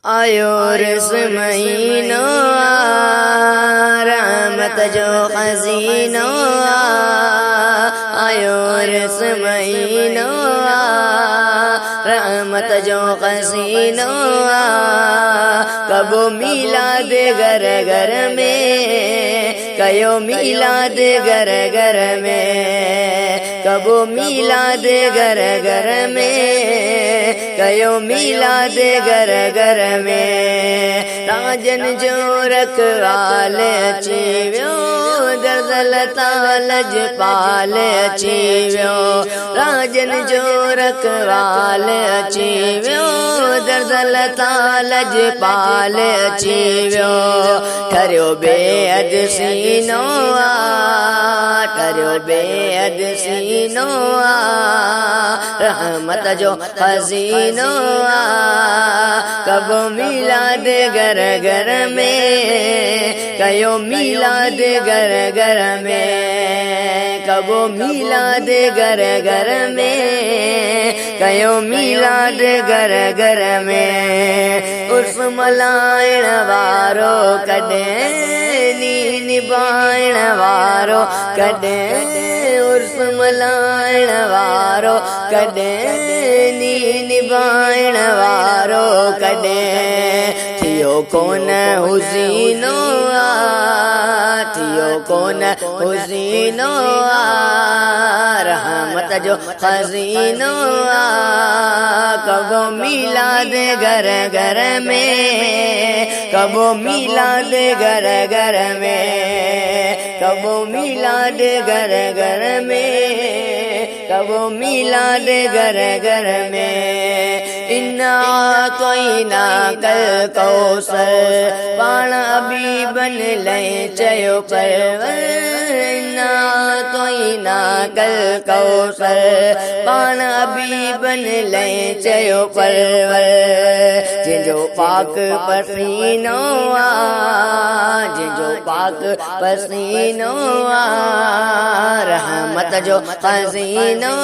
आयो रस महीनो रहमत जो खजीनो आयो रस महीनो रहमत जो खजीनो कबो मिलाद घर घर में कयो मिलाद घर घर में कबो मिलाद घर घर में कयो मिलाद घर घर में राजन जो रखवाल अची वियो दर्दल तालज पाल अची वियो राजन जो रखवाल अची वियो दर्दल तालज पाल अची वियो ठरियो बेअद सीनो ठरियो बेअद सीनो रहमत जो खजीनो कबो मिलाद घर घर में कयो मिलाद घर घर में कबो मिलाद घर घर में कयो मिलाद घर घर में उर्स मल्हाइण वारो कॾहिं नी निभाइण वारो कॾहिं उर्स मल्हाइण वारो कॾहिं नी निभाइण वारो कॾहिं थियो कोन हुज़ीनो थियो कोन हुज़ीनो रहमत जो खजीनो कबो मिलाद घर घर में कबो मिलाद घर घर में कबो मिलाद घर घर में कबो मिलाद घर घर में इन्ना तोइना कल कौसर पाण अबी बन ले चयो परवर इन्ना तोइना कल कौसर पाण अबी बन ले चयो परवर जिंजो पाक पसीनो जिंजो पाक पसीनो रहमत जो खजीनो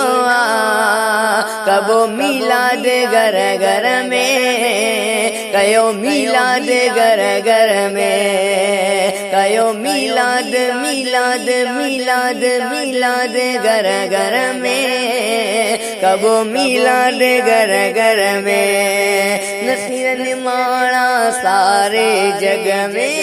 कबो मिलाद घर घर में कयो मिलाद घर घर में कयो मिलाद मिलाद मिलाद मिलाद घर घर में कबो मिलाद घर घर में नसीरन माणा सारे जग में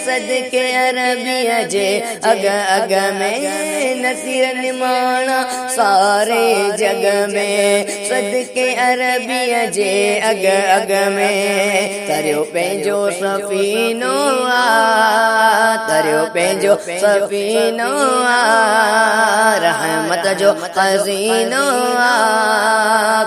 सदके अरबिया जे अग अग में नसीरन माणा सारे जग में सदके अरबिया जे अग अग में तरियो पंहिंजो सफ़ीनो तरियो पंहिंजो सफ़ीनो रहमत जो खजीनो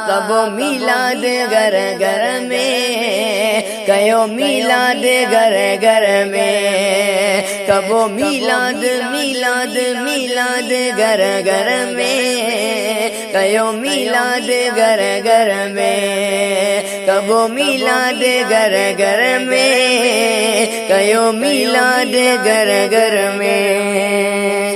कबो मिलाद घर घर में कयो मिलाद घर घर में कबो मिलाद मिलाद मिलाद घर घर में कयो मिलाद घर घर में कबो मिलाद घर घर में कयो मिलाद घर घर में।